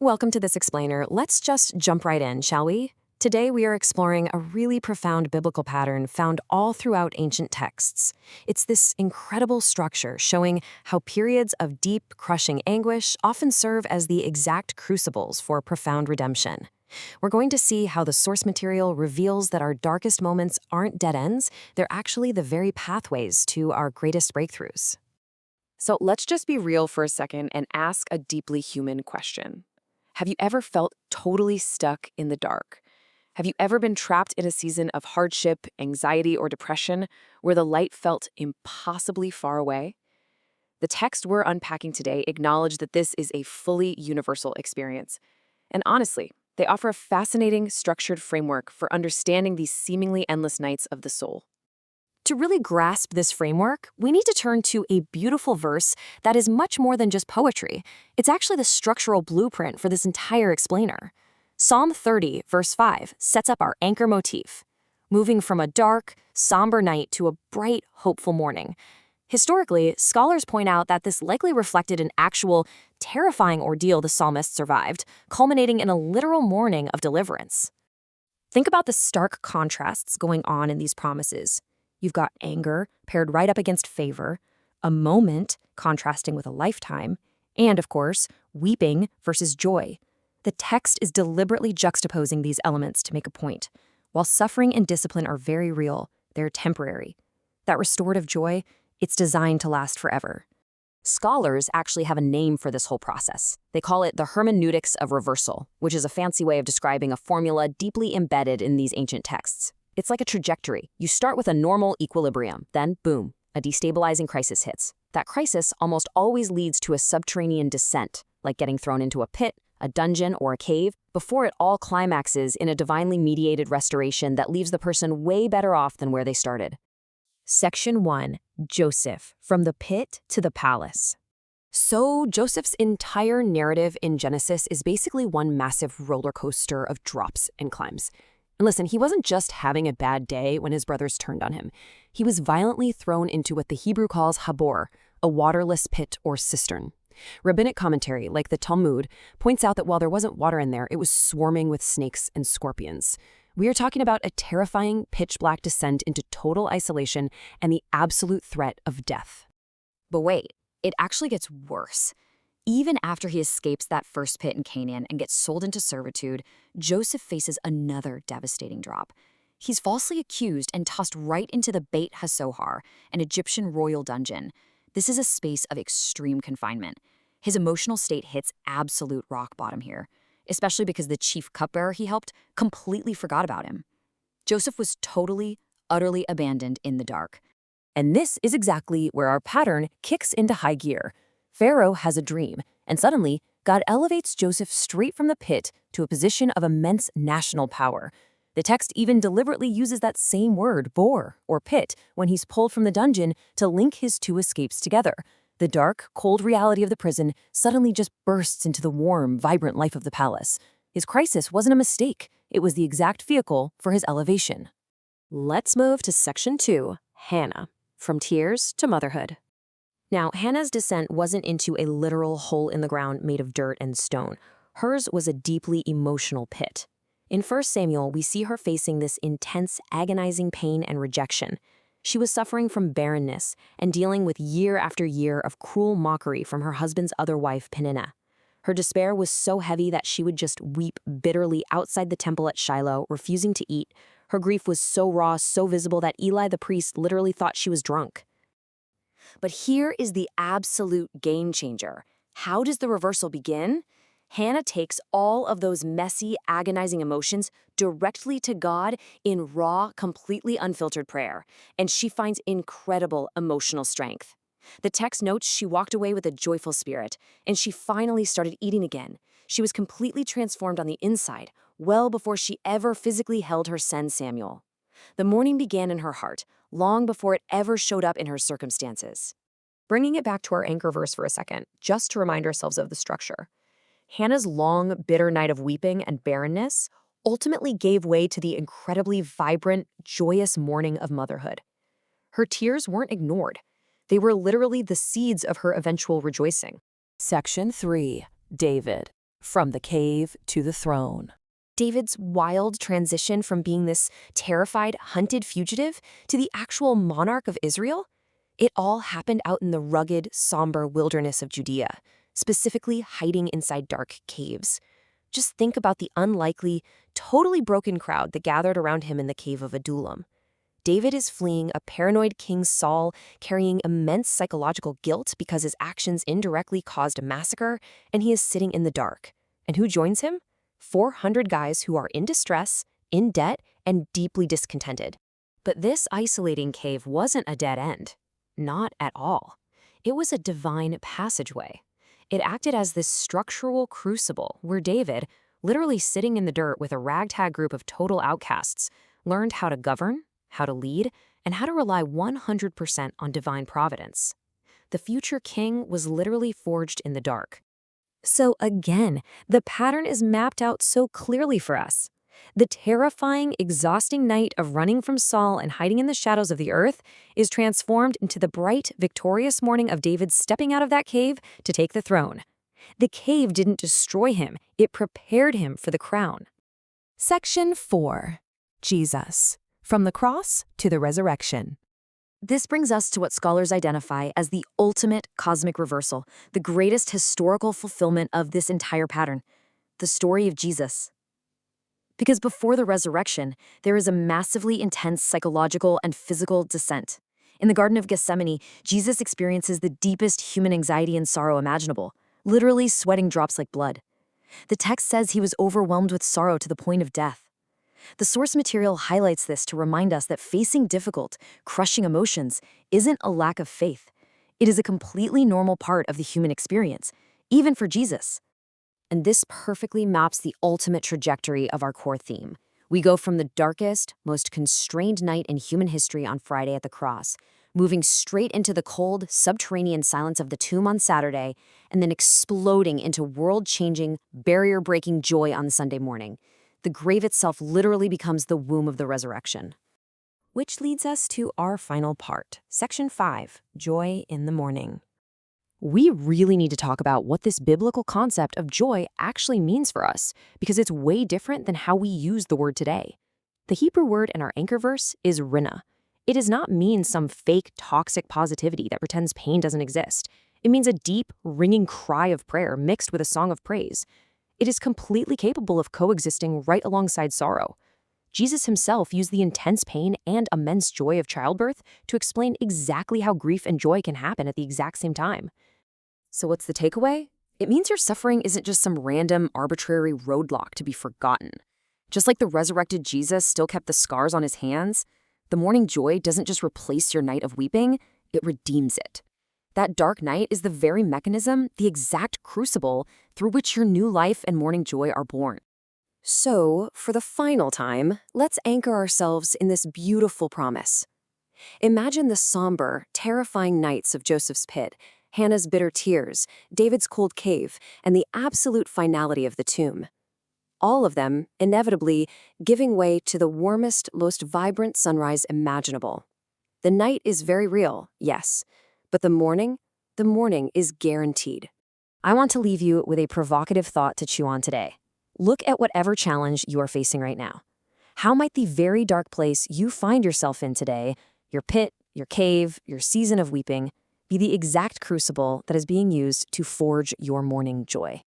Welcome to this explainer. Let's just jump right in, shall we? Today we are exploring a really profound biblical pattern found all throughout ancient texts. It's this incredible structure showing how periods of deep, crushing anguish often serve as the exact crucibles for profound redemption. We're going to see how the source material reveals that our darkest moments aren't dead ends, they're actually the very pathways to our greatest breakthroughs. So let's just be real for a second and ask a deeply human question. Have you ever felt totally stuck in the dark? Have you ever been trapped in a season of hardship, anxiety, or depression where the light felt impossibly far away? The text we're unpacking today acknowledge that this is a fully universal experience. And honestly, they offer a fascinating, structured framework for understanding these seemingly endless nights of the soul. To really grasp this framework, we need to turn to a beautiful verse that is much more than just poetry. It's actually the structural blueprint for this entire explainer. Psalm 30, verse 5, sets up our anchor motif, moving from a dark, somber night to a bright, hopeful morning. Historically, scholars point out that this likely reflected an actual, terrifying ordeal the psalmist survived, culminating in a literal morning of deliverance. Think about the stark contrasts going on in these promises. You've got anger paired right up against favor, a moment contrasting with a lifetime, and, of course, weeping versus joy. The text is deliberately juxtaposing these elements to make a point. While suffering and discipline are very real, they're temporary. That restorative joy, it's designed to last forever. Scholars actually have a name for this whole process. They call it the hermeneutics of reversal, which is a fancy way of describing a formula deeply embedded in these ancient texts. It's like a trajectory. You start with a normal equilibrium, then, boom, a destabilizing crisis hits. That crisis almost always leads to a subterranean descent, like getting thrown into a pit, a dungeon, or a cave, before it all climaxes in a divinely mediated restoration that leaves the person way better off than where they started. Section 1. Joseph, from the pit to the palace. So, Joseph's entire narrative in Genesis is basically one massive roller coaster of drops and climbs. And listen, he wasn't just having a bad day when his brothers turned on him. He was violently thrown into what the Hebrew calls habor, a waterless pit or cistern. Rabbinic commentary, like the Talmud, points out that while there wasn't water in there, it was swarming with snakes and scorpions. We are talking about a terrifying pitch-black descent into total isolation and the absolute threat of death. But wait, it actually gets worse. Even after he escapes that first pit in Canaan and gets sold into servitude, Joseph faces another devastating drop. He's falsely accused and tossed right into the Beit HaSohar, an Egyptian royal dungeon. This is a space of extreme confinement. His emotional state hits absolute rock bottom here, especially because the chief cupbearer he helped completely forgot about him. Joseph was totally, utterly abandoned in the dark. And this is exactly where our pattern kicks into high gear. Pharaoh has a dream, and suddenly, God elevates Joseph straight from the pit to a position of immense national power. The text even deliberately uses that same word, bor, or pit, when he's pulled from the dungeon to link his two escapes together. The dark, cold reality of the prison suddenly just bursts into the warm, vibrant life of the palace. His crisis wasn't a mistake. It was the exact vehicle for his elevation. Let's move to Section 2, Hannah, from tears to motherhood. Now, Hannah's descent wasn't into a literal hole in the ground made of dirt and stone. Hers was a deeply emotional pit. In 1 Samuel, we see her facing this intense, agonizing pain and rejection. She was suffering from barrenness and dealing with year after year of cruel mockery from her husband's other wife, Peninnah. Her despair was so heavy that she would just weep bitterly outside the temple at Shiloh, refusing to eat. Her grief was so raw, so visible that Eli the priest literally thought she was drunk. But here is the absolute game changer. How does the reversal begin? Hannah takes all of those messy, agonizing emotions directly to God in raw, completely unfiltered prayer, and she finds incredible emotional strength. The text notes she walked away with a joyful spirit, and she finally started eating again. She was completely transformed on the inside, well before she ever physically held her son Samuel. The morning began in her heart, long before it ever showed up in her circumstances. Bringing it back to our anchor verse for a second, just to remind ourselves of the structure. Hannah's long, bitter night of weeping and barrenness ultimately gave way to the incredibly vibrant, joyous morning of motherhood. Her tears weren't ignored. They were literally the seeds of her eventual rejoicing. Section 3. David. From the cave to the throne. David's wild transition from being this terrified, hunted fugitive to the actual monarch of Israel, it all happened out in the rugged, somber wilderness of Judea, specifically hiding inside dark caves. Just think about the unlikely, totally broken crowd that gathered around him in the cave of Adullam. David is fleeing a paranoid King Saul, carrying immense psychological guilt because his actions indirectly caused a massacre, and he is sitting in the dark. And who joins him? 400 guys who are in distress, in debt, and deeply discontented. But this isolating cave wasn't a dead end. Not at all. It was a divine passageway. It acted as this structural crucible where David, literally sitting in the dirt with a ragtag group of total outcasts, learned how to govern, how to lead, and how to rely 100% on divine providence. The future king was literally forged in the dark. So again, the pattern is mapped out so clearly for us. The terrifying, exhausting night of running from Saul and hiding in the shadows of the earth is transformed into the bright, victorious morning of David stepping out of that cave to take the throne. The cave didn't destroy him, it prepared him for the crown. Section 4. Jesus. From the cross to the resurrection. This brings us to what scholars identify as the ultimate cosmic reversal, the greatest historical fulfillment of this entire pattern, the story of Jesus. Because before the resurrection, there is a massively intense psychological and physical descent. In the Garden of Gethsemane, Jesus experiences the deepest human anxiety and sorrow imaginable, literally sweating drops like blood. The text says he was overwhelmed with sorrow to the point of death. The source material highlights this to remind us that facing difficult, crushing emotions isn't a lack of faith. It is a completely normal part of the human experience, even for Jesus. And this perfectly maps the ultimate trajectory of our core theme. We go from the darkest, most constrained night in human history on Friday at the cross, moving straight into the cold, subterranean silence of the tomb on Saturday, and then exploding into world-changing, barrier-breaking joy on Sunday morning. The grave itself literally becomes the womb of the resurrection. Which leads us to our final part, Section 5, Joy in the Morning. We really need to talk about what this biblical concept of joy actually means for us, because it's way different than how we use the word today. The Hebrew word in our anchor verse is rinna. It does not mean some fake, toxic positivity that pretends pain doesn't exist. It means a deep, ringing cry of prayer mixed with a song of praise. It is completely capable of coexisting right alongside sorrow. Jesus himself used the intense pain and immense joy of childbirth to explain exactly how grief and joy can happen at the exact same time. So what's the takeaway? It means your suffering isn't just some random, arbitrary roadblock to be forgotten. Just like the resurrected Jesus still kept the scars on his hands, the morning joy doesn't just replace your night of weeping, it redeems it. That dark night is the very mechanism, the exact crucible, through which your new life and morning joy are born. So, for the final time, let's anchor ourselves in this beautiful promise. Imagine the somber, terrifying nights of Joseph's pit, Hannah's bitter tears, David's cold cave, and the absolute finality of the tomb. All of them, inevitably, giving way to the warmest, most vibrant sunrise imaginable. The night is very real, yes, but the morning is guaranteed. I want to leave you with a provocative thought to chew on today. Look at whatever challenge you are facing right now. How might the very dark place you find yourself in today, your pit, your cave, your season of weeping, be the exact crucible that is being used to forge your morning joy?